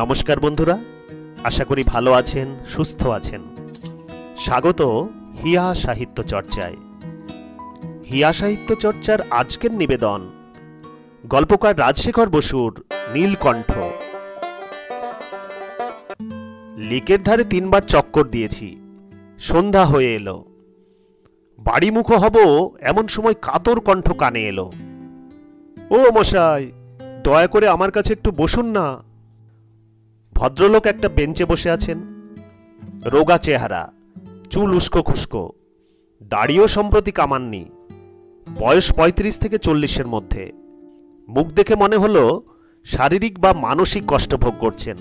নমস্কার বন্ধুরা, আশা করি ভালো আছেন, সুস্থ আছেন। স্বাগত হিয়া সাহিত্য চর্চায়। হিয়া সাহিত্য চর্চার আজকের নিবেদন গল্পকার রাজশেখর বসুর নীলকণ্ঠ। লেকের ধারে 3 বার চক্কর দিয়েছি, সন্ধ্যা হয়ে এলো। বাড়িমুখো হব এমন সময় কাতর কণ্ঠ কানে এলো। ও মশাই, দয়া করে আমার কাছে একটু বসুন না। ভদ্রলোক একটা বেঞ্চে বসে আছেন, রোগা চেহারা, চুল উস্কো খুস্কো, দাড়িও সম্প্রতি কামাননি, বয়স 35 থেকে 40-এর মধ্যে। মুখ দেখে মনে হলো শারীরিক বা মানসিক কষ্ট ভোগ করছেন।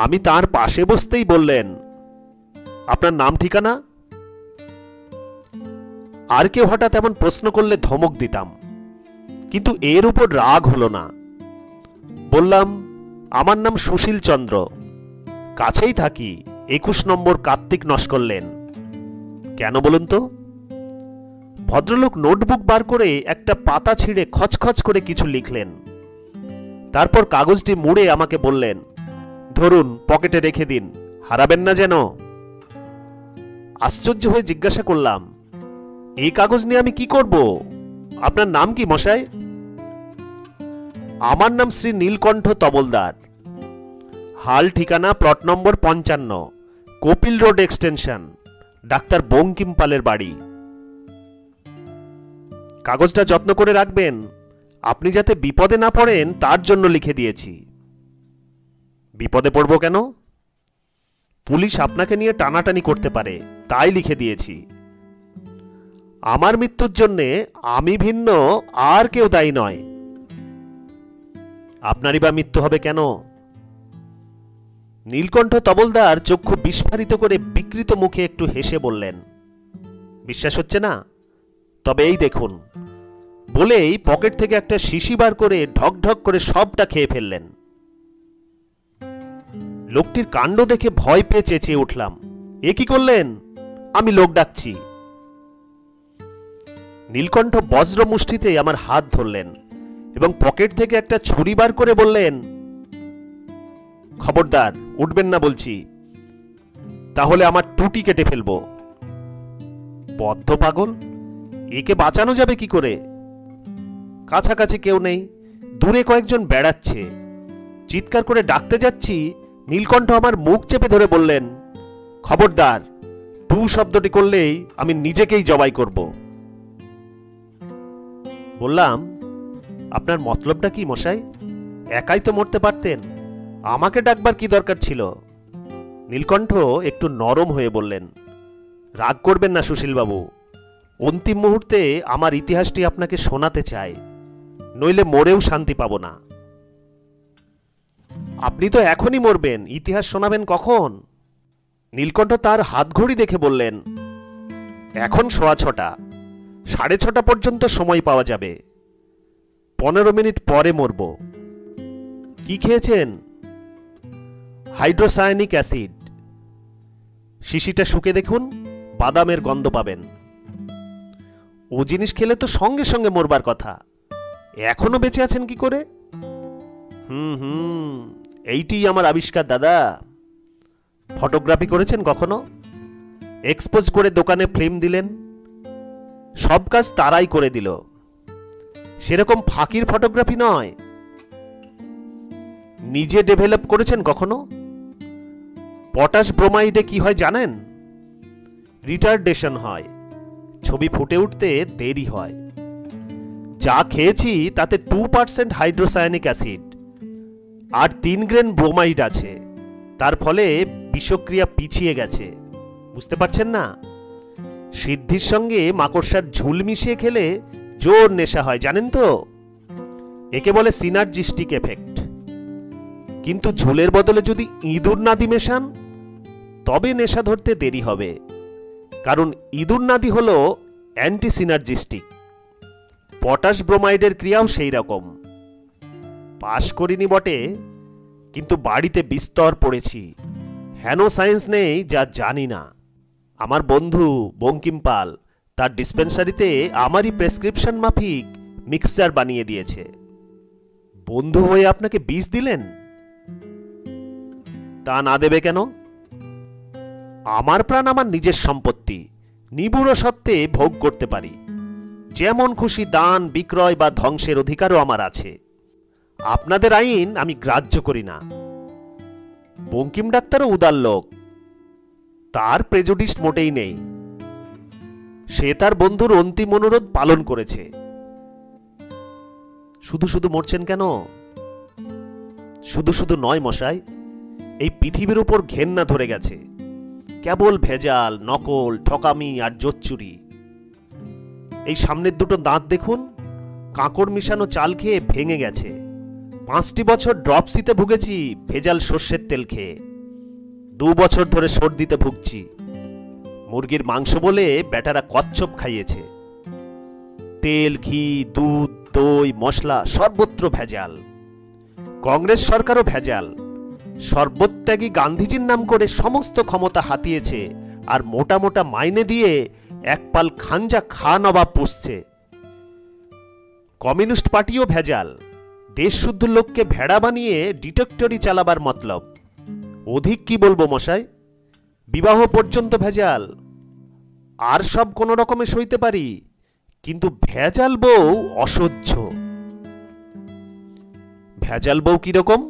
আমি তার পাশে বসতেই বললেন, আপনার নাম ঠিকানা? আর কেউ হঠাৎ এমন প্রশ্ন করলে ধমক দিতাম, কিন্তু এর উপর রাগ হলো না। বললাম, আমার নাম সুশীল চন্দ্র, কাছেই থাকি, 21 নম্বর কার্তিক নস্করলেন। কেন বলুন তো? ভদ্রলোক নোটবুক বার করে একটা পাতা ছিঁড়ে খচখচ করে কিছু লিখলেন। তারপর কাগজটি মুড়ে আমাকে বললেন, ধরুন, পকেটে রেখে দিন, হারাবেন না যেন। আশ্চর্য হয়ে জিজ্ঞাসা করলাম, এই কাগজ নিয়ে আমি কি করব? আপনার নাম কি মশাই? আমার নাম শ্রী নীলকণ্ঠ তবলদার। হাল ঠিকানা প্লট নম্বর 55, Kapil road extension, doctor Bankim পালের বাড়ি। কাগজটা যত্ন করে রাখবেন, আপনি যাতে বিপদে না পড়েন তার জন্য লিখে দিয়েছি। বিপদে পড়ব কেন? পুলিশ আপনাকে নিয়ে টানাটানি করতে পারে, তাই লিখে দিয়েছি। আমার মৃত্যুর জন্যে আমি ভিন্ন, আর কেউ দায়ী নয়। আপনারই বা মৃত্যু হবে কেন? নীলকণ্ঠ তবলদার চক্ষু বিস্ফারিত করে বিকৃত মুখে একটু হেসে বললেন, বিশ্বাস হচ্ছে না? তবে এই দেখুন। বলেই পকেট থেকে একটা শিশি বার করে ঢক ঢক করে সবটা খেয়ে ফেললেন। লোকটির কাণ্ড দেখে ভয় পেয়ে চেঁচিয়ে উঠলাম, এ কি করলেন? আমি লোক ডাকছি। নীলকণ্ঠ বজ্র মুষ্টিতে আমার হাত ধরলেন এবং পকেট থেকে একটা ছুরি বার করে বললেন, খবরদার, উঠবেন না বলছি, তাহলে আমার টুটি কেটে ফেলবো। বদ্ধ পাগল, একে বাঁচানো যাবে কি করে? কাছাকাছি কেউ নেই, দূরে কয়েকজন বেড়াচ্ছে। চিৎকার করে ডাকতে যাচ্ছি, নীলকণ্ঠ আমার মুখ চেপে ধরে বললেন, খবরদার, টু শব্দটি করলেই আমি নিজেকেই জবাই করব। বললাম, আপনার মতলবটা কি মশাই? একাই তো মরতে পারতেন, আমাকে ডাকবার কি দরকার ছিল? নীলকণ্ঠ একটু নরম হয়ে বললেন, রাগ করবেন না সুশীলবাবু, অন্তিম মুহূর্তে আমার ইতিহাসটি আপনাকে শোনাতে চাই, নইলে মরেও শান্তি পাব না। আপনি তো এখনই মরবেন, ইতিহাস শোনাবেন কখন? নীলকণ্ঠ তার হাতঘড়ি দেখে বললেন, এখন 6:15, 6:30 পর্যন্ত সময় পাওয়া যাবে। 15 মিনিট পরে মরব। কি খেয়েছেন? Hydrocyanic acid. শিশিটা শুকে দেখুন, বাদামের গন্ধ পাবেন। ও জিনিস খেলে তো সঙ্গে সঙ্গে মরবার কথা, এখনো বেঁচে আছেন কি করে? এইটি আমার আবিষ্কার দাদা। ফটোগ্রাফি করেছেন কখনো? এক্সপোজ করে দোকানে ফিল্ম দিলেন, সব কাজ তারাই করে দিল। সেরকম ফাঁকির ফটোগ্রাফি নয়। নিজে ডেভেলপ করেছেন কখনো? পটাশ ব্রোমাইডে কি হয় জানেন? রিটার্ডেশন হয়, ছবি ফুটে উঠতে দেরি হয়। যা খেয়েছি তাতে 2% হাইড্রোসায়ানিক অ্যাসিড আর 3 গ্রেন ব্রোমাইড আছে, তার ফলে বিষক্রিয়া পিছিয়ে গেছে। বুঝতে পারছেন না? সিদ্ধির সঙ্গে মাকড়সার ঝুল মিশিয়ে খেলে জোর নেশা হয়, জানেন তো? একে বলে সিনার্জিস্টিক এফেক্ট। কিন্তু ঝুলের বদলে যদি ইঁদুর নাদি মেশান, তবে নেশা ধরতে দেরি হবে, কারণ ইঁদুর নাদি হলো অ্যান্টি সিনার্জিস্টিক। পটাশ ব্রোমাইডের ক্রিয়াও সেই রকম। পাশ করিনি বটে, কিন্তু বাড়িতে বিস্তর পড়েছি। হেন সায়েন্স নেই যা জানি না। আমার বন্ধু বঙ্কিম পাল তার ডিসপেন্সারিতে আমারই প্রেসক্রিপশন মাফিক মিক্সচার বানিয়ে দিয়েছে। বন্ধু হয়ে আপনাকে বিষ দিলেন? তা না দেবে কেন? আমার প্রাণ আমার নিজের সম্পত্তি, নিবুড়ো সত্ত্বে ভোগ করতে পারি। যেমন খুশি দান, বিক্রয় বা ধ্বংসের অধিকারও আমার আছে। আপনাদের আইন আমি গ্রাহ্য করি না। বঙ্কিম ডাক্তারও উদার লোক, তার প্রেজুডিস মোটেই নেই। সে তার বন্ধুর অন্তিম অনুরোধ পালন করেছে। শুধু শুধু মরছেন কেন? শুধু শুধু নয় মশাই, এই পৃথিবীর উপর ঘেন্না ধরে গেছে। কেবল ভেজাল, নকল, ঠকামি আর জোচ্চুরি। এই সামনের দুটো দাঁত দেখুন, কাঁকড় মিশানো চাল খেয়ে ভেঙে গেছে। 5টি বছর ড্রপসিতে ভুগেছি ভেজাল সর্ষের তেল খেয়ে। 2 বছর ধরে সর্দিতে ভুগছি। মুরগির মাংস বলে বেটারা কচ্ছপ খাইয়েছে। তেল, ঘি, দুধ, দই, মশলা সর্বত্র ভেজাল। কংগ্রেস সরকারও ভেজাল। সর্বত্যাগী গান্ধীজির নাম করে সমস্ত ক্ষমতা হাতিয়েছে আর মোটা মোটা মাইনে দিয়ে এক পাল খাঞ্জা খা নবাব পুষছে। কমিউনিস্ট পার্টিও ভেজাল। দেশ শুদ্ধ লোককে ভেড়া বানিয়ে ডিটেক্টরি চালাবার মতলব। অধিক কি বলবো মশাই, বিবাহ পর্যন্ত ভেজাল। আর সব কোনো রকমে সইতে পারি, কিন্তু ভেজাল বউ অসহ্য। ভেজাল বউ কিরকম?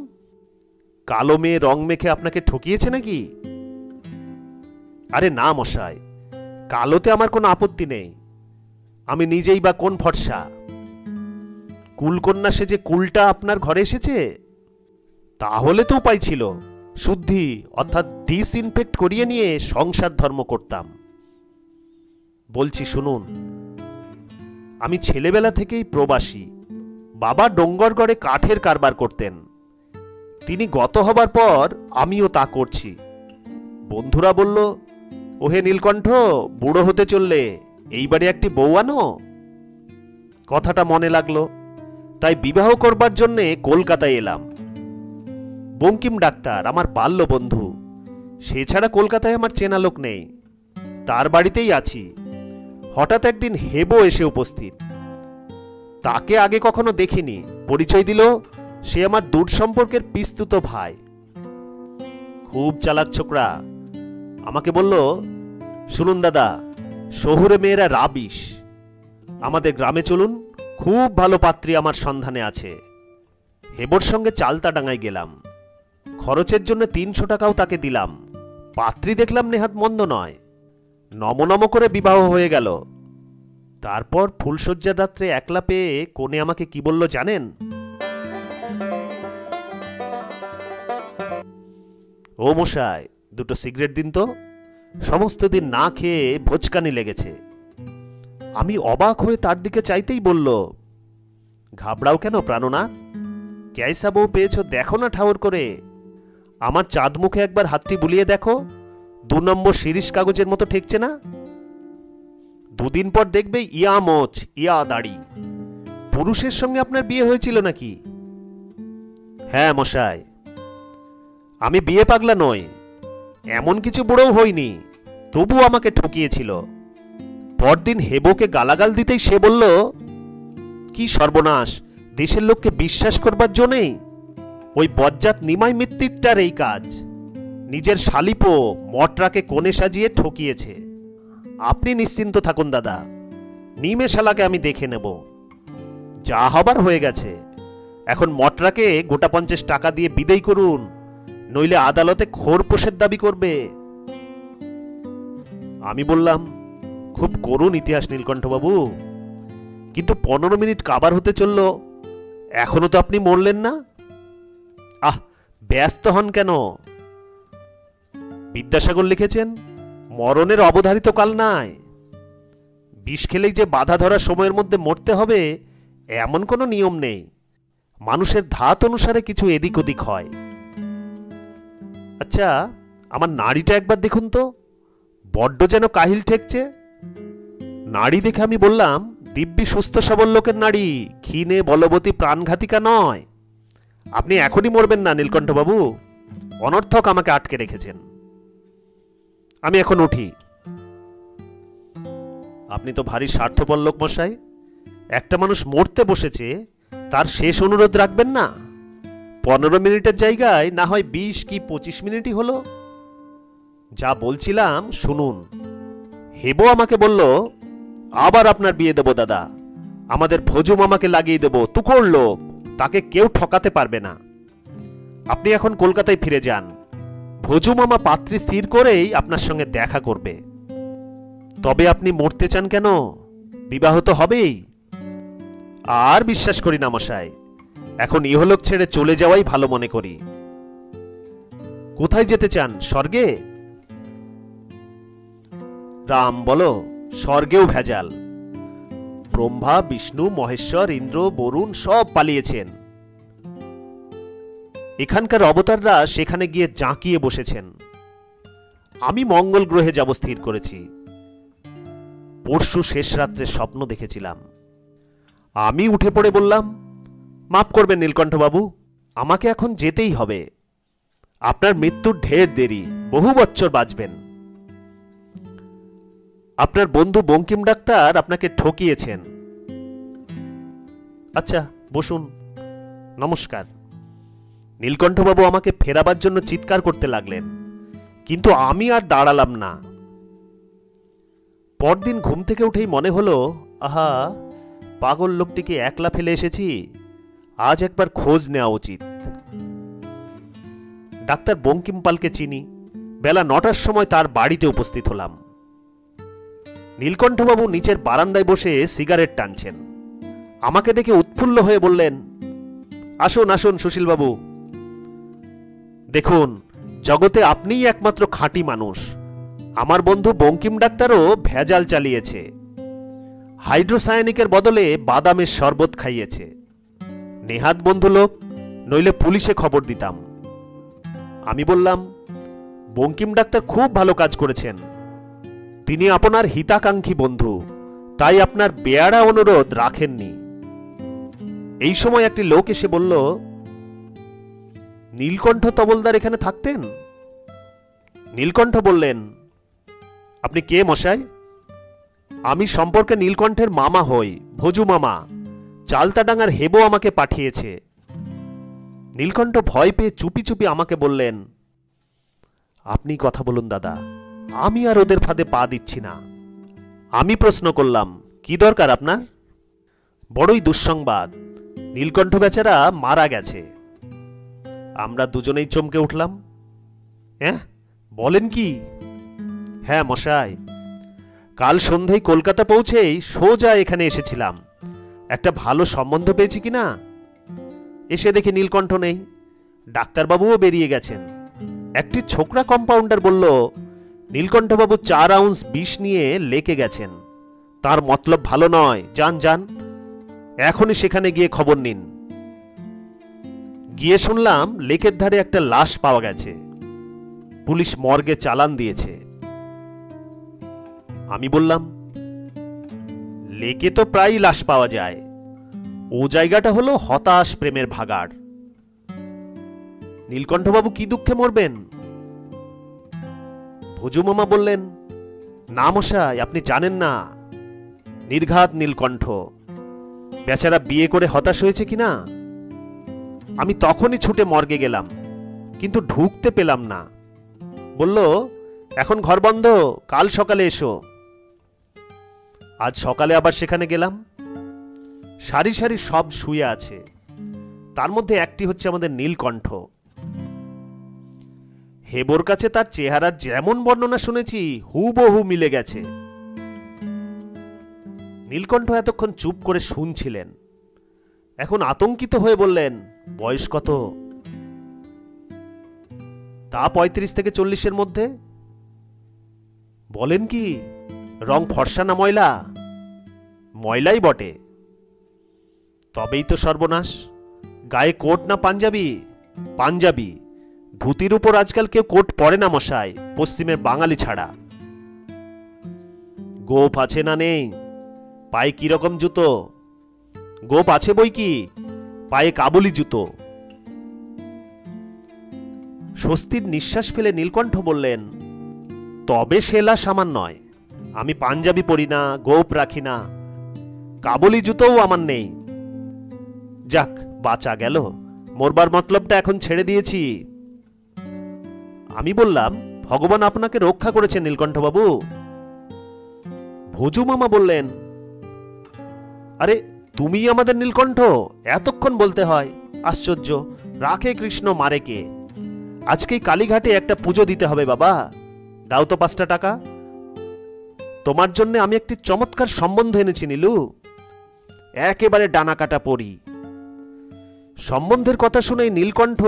কালো মেয়ে রং মেখে আপনাকে ঠকিয়েছে নাকি? আরে না মশাই, কালোতে আমার কোনো আপত্তি নেই। আমি নিজেই বা কোন ফর্সা? কুলকন্যা সেজে কুলটা আপনার ঘরে এসেছে? তাহলে তো উপায় ছিল, শুদ্ধি অর্থাৎ ডিসইনফেক্ট করিয়ে নিয়ে সংসার ধর্ম করতাম। বলছি শুনুন, আমি ছেলেবেলা থেকেই প্রবাসী। বাবা ডোঙ্গরগড়ে কাঠের কারবার করতেন। তিনি গত হবার পর আমিও তা করছি। বন্ধুরা বলল, ওহে নীলকণ্ঠ, বুড়ো হতে চললে এইবারে একটি বউ আনো। কথাটা মনে লাগলো, তাই বিবাহ করবার জন্যে কলকাতায় এলাম। বঙ্কিম ডাক্তার আমার বাল্য বন্ধু, সে ছাড়া কলকাতায় আমার চেনা লোক নেই। তার বাড়িতেই আছি। হঠাৎ একদিন হেবো এসে উপস্থিত। তাকে আগে কখনো দেখিনি। পরিচয় দিল সে আমার দূর সম্পর্কের পিস্তুত ভাই। খুব চালাক ছোকরা। আমাকে বলল, শুনুন দাদা, শহুরে মেয়েরা রাবিশ, আমাদের গ্রামে চলুন, খুব ভালো পাত্রী আমার সন্ধানে আছে। হেবোর সঙ্গে চালতাডাঙ্গায় গেলাম। খরচের জন্য 300 টাকাও তাকে দিলাম। পাত্রী দেখলাম নেহাত মন্দ নয়। নম করে বিবাহ হয়ে গেল। তারপর ফুলশয্যার রাত্রে একলা পেয়ে কোণে আমাকে কি বলল জানেন? ও মশাই, 2টো সিগারেট দিন তো, সমস্ত দিন না খেয়ে ভোজকানি লেগেছে। আমি অবাক হয়ে তার দিকে চাইতেই বলল, ঘাবড়াও কেন প্রাণনাথ, ক্যায়সা বউ পেয়েছো দেখো না ঠাউর করে। আমার চাঁদ মুখে একবার হাতটি বুলিয়ে দেখো, 2 নম্বর শিরিষ কাগজের মতো ঠেকছে না? 2 দিন পর দেখবে ইয়া মোচ ইয়া দাড়ি। পুরুষের সঙ্গে আপনার বিয়ে হয়েছিল নাকি? হ্যাঁ মশাই। আমি বিয়ে পাগলা নই, এমন কিছু বুড়োও হইনি, তবু আমাকে ঠকিয়েছিল। পরদিন হেবোকে গালাগাল দিতেই সে বলল, কি সর্বনাশ, দেশের লোককে বিশ্বাস করবার জন্যেই ওই বজ্জাত নিমাই মিত্তিরটার এই কাজ। নিজের শালিপো মটরাকে কোণে সাজিয়ে ঠকিয়েছে। আপনি নিশ্চিন্ত থাকুন দাদা, নিমে শালাকে আমি দেখে নেব। যা হবার হয়ে গেছে। এখন মটরাকে গোটা 50 টাকা দিয়ে বিদায় করুন, নইলে আদালতে খোরপোশের দাবি করবে। আমি বললাম, খুব করুণ ইতিহাস নীলকণ্ঠবাবু, কিন্তু 15 মিনিট কাবার হতে চলল, এখনো তো আপনি মরলেন না। আহ, ব্যস্ত হন কেন? বিদ্যাসাগর লিখেছেন, মরণের অবধারিত কাল নাই। বিষ খেলেই যে বাধা ধরা সময়ের মধ্যে মরতে হবে এমন কোনো নিয়ম নেই। মানুষের ধাত অনুসারে কিছু এদিক ওদিক হয়। আচ্ছা, আমার নাড়িটা একবার দেখুন তো, বড্ড যেন কাহিল ঠেকছে। নাড়ি দেখে আমি বললাম, দিব্যি সুস্থ সবল লোকের নাড়ি, ক্ষীণে বলবতী প্রাণঘাতিকা নয়। আপনি এখনই মরবেন না নীলকণ্ঠবাবু, অনর্থক আমাকে আটকে রেখেছেন। আমি এখন উঠি। আপনি তো ভারী স্বার্থপর লোক মশাই। একটা মানুষ মরতে বসেছে, তার শেষ অনুরোধ রাখবেন না? 15 মিনিটের জায়গায় না হয় 20 কি 25 মিনিটই হলো। যা বলছিলাম শুনুন। হেবো আমাকে বলল, আবার আপনার বিয়ে দেব দাদা, আমাদের ভোজু মামাকে লাগিয়ে দেব, তুখোড় লোক, তাকে কেউ ঠকাতে পারবে না। আপনি এখন কলকাতায় ফিরে যান, ভোজু মামা পাত্রী স্থির করেই আপনার সঙ্গে দেখা করবে। তবে আপনি মরতে চান কেন? বিবাহ তো হবেই। আর বিশ্বাস করি না মশাই, এখন ইহলোক ছেড়ে চলে যাওয়াই ভালো মনে করি। কোথায় যেতে চান? স্বর্গে? রাম বলো, স্বর্গেও ভেজাল। ব্রহ্মা, বিষ্ণু, মহেশ্বর, ইন্দ্র, বরুণ সব পালিয়েছেন। এখানকার অবতাররা সেখানে গিয়ে জাঁকিয়ে বসেছেন। আমি মঙ্গল গ্রহে যাব স্থির করেছি। পরশু শেষ রাত্রে স্বপ্ন দেখেছিলাম। আমি উঠে পড়ে বললাম, মাফ করবেন নীলকণ্ঠবাবু, আমাকে এখন যেতেই হবে। আপনার মৃত্যুর ঢের দেরি, বহু বছর বাঁচবেন। আপনার বন্ধু বঙ্কিম ডাক্তার আপনাকে ঠকিয়েছেন। আচ্ছা বসুন, নমস্কার। নীলকণ্ঠবাবু আমাকে ফেরাবার জন্য চিৎকার করতে লাগলেন, কিন্তু আমি আর দাঁড়ালাম না। পরদিন ঘুম থেকে উঠেই মনে হলো, আহা, পাগল লোকটিকে একলা ফেলে এসেছি, আজ একবার খোঁজ নেওয়া উচিত। ডাক্তার বঙ্কিম পালকে চিনি, বেলা 9টার সময় তার বাড়িতে উপস্থিত হলাম। নীলকণ্ঠবাবু নিচের বারান্দায় বসে সিগারেট টানছেন। আমাকে দেখে উৎফুল্ল হয়ে বললেন, আসুন আসুন সুশীলবাবু, দেখুন জগতে আপনিই একমাত্র খাঁটি মানুষ। আমার বন্ধু বঙ্কিম ডাক্তারও ভেজাল চালিয়েছে, হাইড্রোসায়ানিকের বদলে বাদামের শরবত খাইয়েছে। নেহাত বন্ধু লোক, নইলে পুলিশে খবর দিতাম। আমি বললাম, বঙ্কিম ডাক্তার খুব ভালো কাজ করেছেন, তিনি আপনার হিতাকাঙ্ক্ষী বন্ধু, তাই আপনার বেয়ারা অনুরোধ রাখেননি। এই সময় একটি লোক এসে বলল, নীলকণ্ঠ তবলদার এখানে থাকতেন? নীলকণ্ঠ বললেন, আপনি কে মশাই? আমি সম্পর্কে নীলকণ্ঠের মামা হই, ভোজু মামা। চালতাডাঙ্গার হেবো আমাকে পাঠিয়েছে। নীলকণ্ঠ ভয় পেয়ে চুপি চুপি আমাকে বললেন, আপনি কথা বলুন দাদা, আমি আর ওদের ফাঁদে পা দিচ্ছি না। আমি প্রশ্ন করলাম, কি দরকার আপনার? বড়ই দুঃসংবাদ, নীলকণ্ঠ বেচারা মারা গেছে। আমরা দুজনেই চমকে উঠলাম। হ্যাঁ, বলেন কি? হ্যাঁ মশাই, কাল সন্ধ্যায় কলকাতা পৌঁছেই সোজা এখানে এসেছিলাম, একটা ভালো সম্বন্ধ পেয়েছি কিনা। এসে দেখি নীলকণ্ঠ নেই, ডাক্তারবাবুও বেরিয়ে গেছেন। একটি ছোকরা কম্পাউন্ডার বলল, নীলকণ্ঠবাবু 4 আউন্স বিষ নিয়ে লেকে গেছেন, তার মতলব ভালো নয়, যান যান, এখনই সেখানে গিয়ে খবর নিন। গিয়ে শুনলাম লেকের ধারে একটা লাশ পাওয়া গেছে, পুলিশ মর্গে চালান দিয়েছে। আমি বললাম, লেকে তো প্রায় লাশ পাওয়া যায়, ও জায়গাটা হলো হতাশ প্রেমের ভাগাড়। নীলকণ্ঠবাবু কি দুঃখে মরবেন? ভোজু মামা বললেন, না মশাই, আপনি জানেন না, নির্ঘাত নীলকণ্ঠ বেচারা বিয়ে করে হতাশ হয়েছে কিনা। আমি তখনই ছুটে মর্গে গেলাম, কিন্তু ঢুকতে পেলাম না। বলল, এখন ঘর বন্ধ, কাল সকালে এসো। আজ সকালে আবার সেখানে গেলাম, সারি সারি সব শুয়ে আছে, তার মধ্যে একটি হচ্ছে আমাদের নীলকণ্ঠ। হেবোর কাছে তার চেহারার যেমন বর্ণনা শুনেছি হুবহু মিলে গেছে। নীলকণ্ঠ এতক্ষণ চুপ করে শুনছিলেন, এখন আতঙ্কিত হয়ে বললেন, বয়স কত? তা 35 থেকে 40-এর মধ্যে। বলেন কি? রং ফর্সা না ময়লা? ময়লাই বটে। তবেই তো সর্বনাশ। গায়ে কোট না পাঞ্জাবি? পাঞ্জাবি। ধুতির উপর আজকাল কেউ কোট পরে না মশাই, পশ্চিমের বাঙালি ছাড়া। গোপ আছে না নেই? পায়ে কিরকম জুতো? গোপ আছে বই কি, পায়ে কাবুলি জুতো। স্বস্তির নিঃশ্বাস ফেলে নীলকণ্ঠ বললেন, তবে সেলা সামান নয়, আমি পাঞ্জাবি পরি না, গোপ রাখি না, কাবুলি জুতোও আমার নেই। যাক, বাঁচা গেল, মরবার মতলবটা এখন ছেড়ে দিয়েছি। আমি বললাম, ভগবান আপনাকে রক্ষা করেছেন নীলকণ্ঠবাবু। ভোজু মামা বললেন, আরে তুমি আমাদের নীলকণ্ঠ, এতক্ষণ বলতে হয়, আশ্চর্য, রাখে কৃষ্ণ মারে কে। আজকেই কালীঘাটে একটা পুজো দিতে হবে বাবা, দাও তো 5টা টাকা। তোমার জন্য আমি একটি চমৎকার সম্বন্ধ এনেছি নীলু, একেবারে ডানা কাটা পড়ি। সম্বন্ধের কথা শুনে নীলকণ্ঠ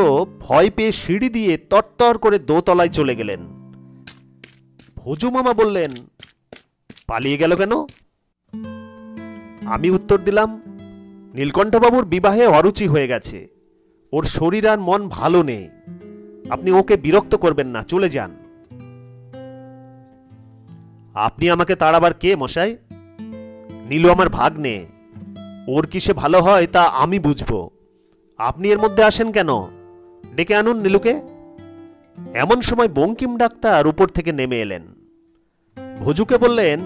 ভয় পেয়ে সিঁড়ি দিয়ে তরতর করে দোতলায় চলে গেলেন। ভোজু মামা বললেন, পালিয়ে গেল কেন? আমি উত্তর দিলাম, নীলকণ্ঠবাবুর বিবাহে অরুচি হয়ে গেছে, ওর শরীর আর মন ভালো নেই, আপনি ওকে বিরক্ত করবেন না, চলে যান। আপনি আমাকে তাড়াবার কে মশাই? নীলু আমার ভাগ্নে, ওর কিসে ভালো হয় তা আমি বুঝবো, আপনি এর মধ্যে আসেন কেন? ডেকে আনুন নীলুকে। এমন সময় বঙ্কিম ডাক্তার উপর থেকে নেমে এলেন। ভোজুকে বললেন,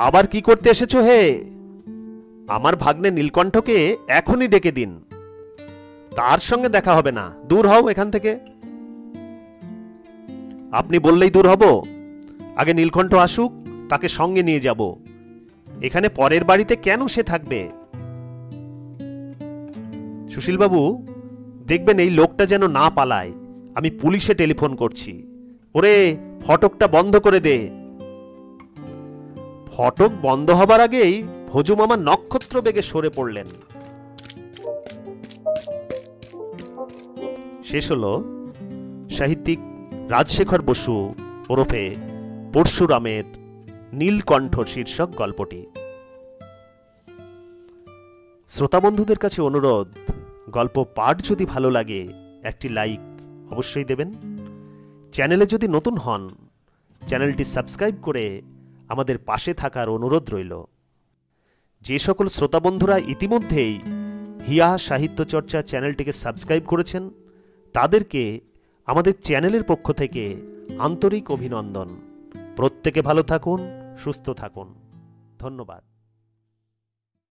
আবার কি করতে এসেছো হে? আমার ভাগ্নে নীলকণ্ঠকে এখনই ডেকে দিন, তার সঙ্গে দেখা হবে না, দূর হও এখান থেকে। আপনি বললেই দূর হব? আগে নীলকণ্ঠ আসুক, তাকে সঙ্গে নিয়ে যাব। এখানে পরের বাড়িতে কেন সে থাকবে? সুশীলবাবু, দেখবেন এই লোকটা যেন না পালায়, আমি পুলিশে টেলিফোন করছি। ওরে, ফটকটা বন্ধ করে দে। ফটক বন্ধ হবার আগেই ভোজু মামা নক্ষত্র বেগে সরে পড়লেন। শেষ হলো সাহিত্যিক রাজশেখর বসু ওরফে পরশুরামের নীলকণ্ঠ শীর্ষক গল্পটি। শ্রোতা বন্ধুদের কাছে অনুরোধ, গল্প পাঠ যদি ভালো লাগে একটি লাইক অবশ্যই দেবেন। চ্যানেলে যদি নতুন হন, চ্যানেলটি সাবস্ক্রাইব করে আমাদের পাশে থাকার অনুরোধ রইল। যে সকল শ্রোতা বন্ধুরা ইতিমধ্যেই হিয়া সাহিত্য চর্চা চ্যানেলটিকে সাবস্ক্রাইব করেছেন, তাদেরকে আমাদের চ্যানেলের পক্ষ থেকে আন্তরিক অভিনন্দন। প্রত্যেকে ভালো থাকুন, সুস্থ থাকুন। ধন্যবাদ।